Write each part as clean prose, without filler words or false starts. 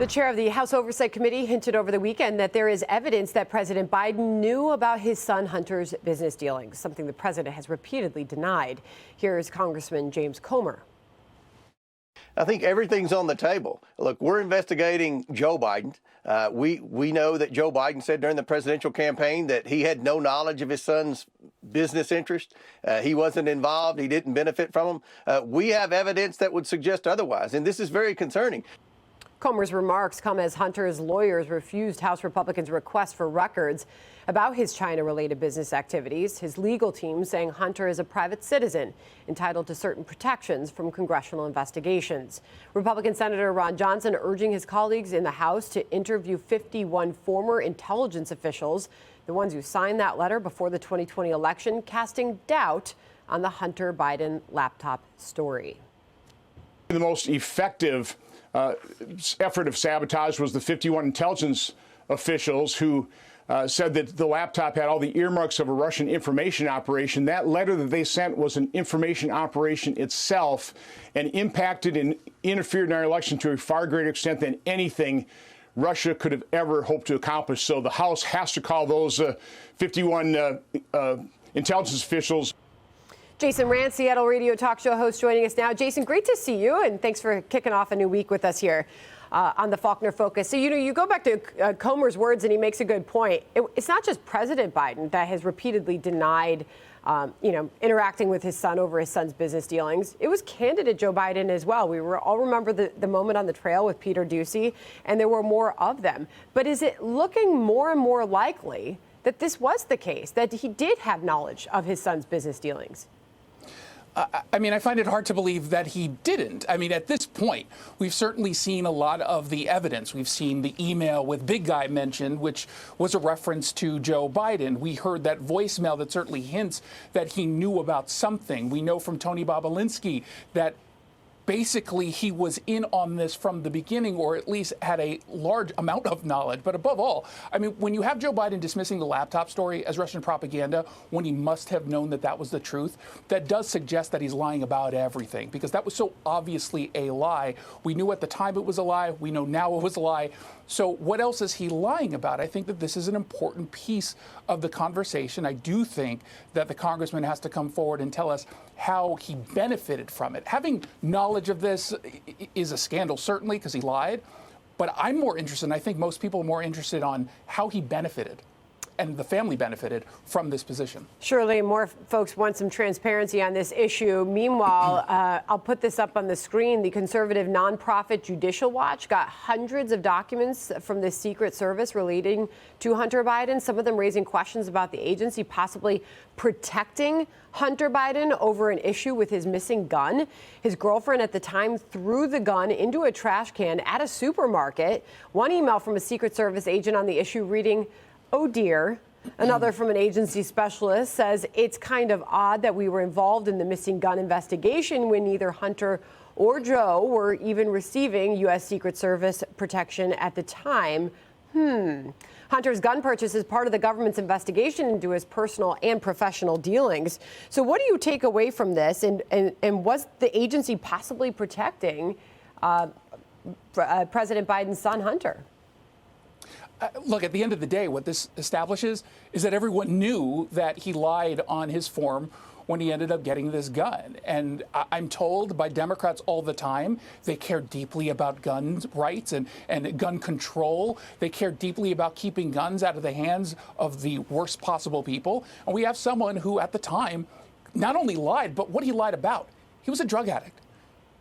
The chair of the House Oversight Committee hinted over the weekend that there is evidence that President Biden knew about his son Hunter's business dealings, something the president has repeatedly denied. Here's Congressman James Comer. I think everything's on the table. Look, we're investigating Joe Biden. We know that Joe Biden said during the presidential campaign that he had no knowledge of his son's business interest. He wasn't involved. He didn't benefit from them. We have evidence that would suggest otherwise, and this is very concerning. Comer's remarks come as Hunter's lawyers refused House Republicans' request for records about his China-related business activities. His legal team saying Hunter is a private citizen entitled to certain protections from congressional investigations. Republican Senator Ron Johnson urging his colleagues in the House to interview 51 former intelligence officials, the ones who signed that letter before the 2020 election, casting doubt on the Hunter Biden laptop story. The most effective effort of sabotage was the 51 intelligence officials who said that the laptop had all the earmarks of a Russian information operation. That letter that they sent was an information operation itself and impacted and interfered in our election to a far greater extent than anything Russia could have ever hoped to accomplish. So the House has to call those 51 intelligence officials. Jason Rantz, Seattle radio talk show host, joining us now. Jason, great to see you, and thanks for kicking off a new week with us here on the Faulkner Focus. So, you go back to Comer's words, and he makes a good point. It's not just President Biden that has repeatedly denied, interacting with his son over his son's business dealings. It was candidate Joe Biden as well. We all remember the moment on the trail with Peter Doocy, and there were more of them. But is it looking more and more likely that this was the case, that he did have knowledge of his son's business dealings? I find it hard to believe that he didn't. At this point, we've certainly seen a lot of the evidence. We've seen the email with Big Guy mentioned, which was a reference to Joe Biden. We heard that voicemail that certainly hints that he knew about something. We know from Tony Bobolinsky that basically he was in on this from the beginning, or at least had a large amount of knowledge. But above all, when you have Joe Biden dismissing the laptop story as Russian propaganda, when he must have known that that was the truth, that does suggest that he's lying about everything, because that was so obviously a lie. We knew at the time it was a lie. We know now it was a lie. So what else is he lying about? I think that this is an important piece of the conversation. I do think that the congressman has to come forward and tell us how he benefited from it. Having knowledge of this is a scandal, certainly, because he lied. But I'm more interested, and I think most people are more interested on how he benefited and the family benefited from this position. Surely more folks want some transparency on this issue. Meanwhile, I'll put this up on the screen. The conservative nonprofit Judicial Watch got hundreds of documents from the Secret Service relating to Hunter Biden, some of them raising questions about the agency possibly protecting Hunter Biden over an issue with his missing gun. His girlfriend at the time threw the gun into a trash can at a supermarket. One email from a Secret Service agent on the issue reading, "Oh dear." Another from an agency specialist says it's kind of odd that we were involved in the missing gun investigation when neither Hunter or Joe were even receiving U.S. Secret Service protection at the time. Hunter's gun purchase is part of the government's investigation into his personal and professional dealings. So what do you take away from this? And was the agency possibly protecting President Biden's son, Hunter? Look, at the end of the day, what this establishes is that everyone knew that he lied on his form when he ended up getting this gun. And I'm told by Democrats all the time, they care deeply about gun rights and gun control. They care deeply about keeping guns out of the hands of the worst possible people. And we have someone who at the time not only lied, but what he lied about. He was a drug addict.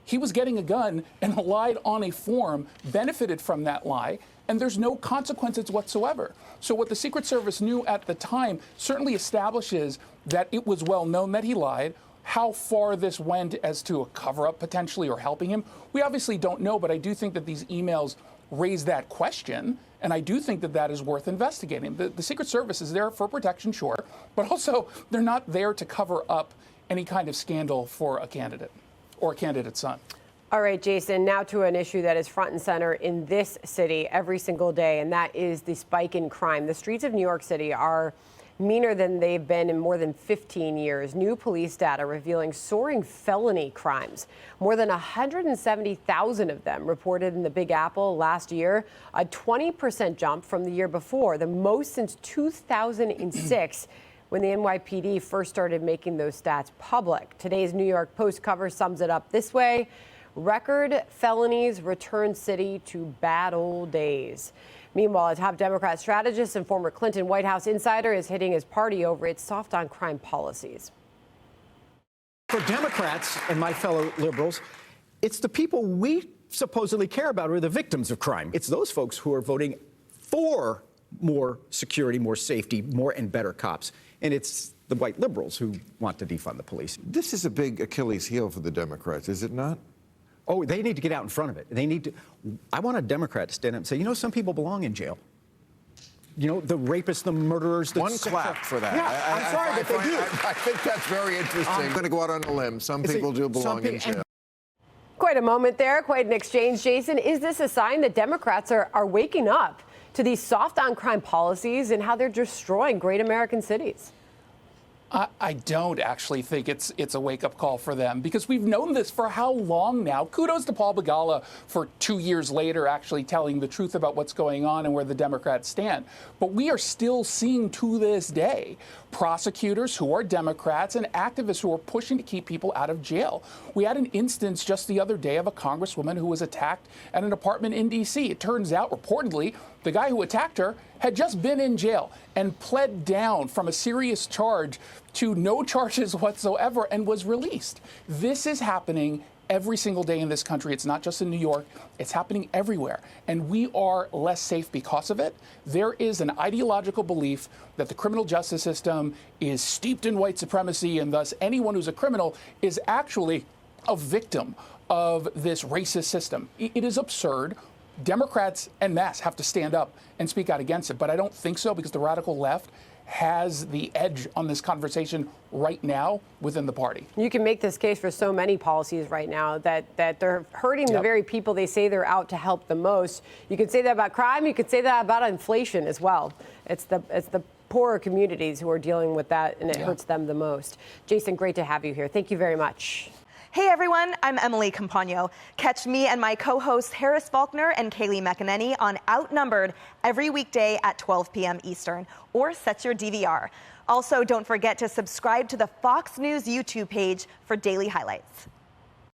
He was getting a gun and lied on a form, benefited from that lie, and there's no consequences whatsoever. So what the Secret Service knew at the time certainly establishes that it was well known that he lied. How far this went as to a cover-up potentially or helping him, we obviously don't know, but I do think that these emails raise that question, and I do think that that is worth investigating. The Secret Service is there for protection, sure, but also they're not there to cover up any kind of scandal for a candidate or a candidate's son. All right, Jason, now to an issue that is front and center in this city every single day, and that is the spike in crime. The streets of New York City are meaner than they've been in more than 15 years. New police data revealing soaring felony crimes. More than 170,000 of them reported in the Big Apple last year, a 20% jump from the year before, the most since 2006. When the NYPD first started making those stats public. Today's New York Post cover sums it up this way: record felonies return city to bad old days. Meanwhile, a top Democrat strategist and former Clinton White House insider is hitting his party over its soft on crime policies. For Democrats and my fellow liberals, it's the people we supposedly care about who are the victims of crime. It's those folks who are voting for more security, more safety, more and better cops. And it's the white liberals who want to defund the police. This is a big Achilles heel for the Democrats, is it not? Oh, they need to get out in front of it. They need to. I want a Democrat to stand up and say, you know, some people belong in jail. You know, the rapists, the murderers, the One clap for that. Yeah, I'm sorry, but they do. I think that's very interesting. I'm going to go out on a limb. Some people do belong in jail. Quite a moment there, quite an exchange. Jason, is this a sign that Democrats are waking up to these soft on crime policies and how they're destroying great American cities? I don't actually think it's a wake-up call for them, because we've known this for how long now. Kudos to Paul Begala for 2 years later actually telling the truth about what's going on and where the Democrats stand. But we are still seeing to this day prosecutors who are Democrats and activists who are pushing to keep people out of jail. We had an instance just the other day of a congresswoman who was attacked at an apartment in D.C. It turns out, reportedly, the guy who attacked her had just been in jail and pled down from a serious charge to no charges whatsoever and was released. This is happening every single day in this country. It's not just in New York. It's happening everywhere. And we are less safe because of it. There is an ideological belief that the criminal justice system is steeped in white supremacy, and thus anyone who's a criminal is actually a victim of this racist system. It is absurd. Democrats en masse have to stand up and speak out against it. But I don't think so, because the radical left has the edge on this conversation right now within the party. You can make this case for so many policies right now that they're hurting the very people they say they're out to help the most. You could say that about crime. You could say that about inflation as well. It's the poorer communities who are dealing with that, and it hurts them the most. Jason, great to have you here. Thank you very much. Hey everyone, I'm Emily Campagno. Catch me and my co-hosts Harris Faulkner and Kaylee McEnany on Outnumbered every weekday at 12 p.m. Eastern, or set your DVR. Also, don't forget to subscribe to the Fox News YouTube page for daily highlights.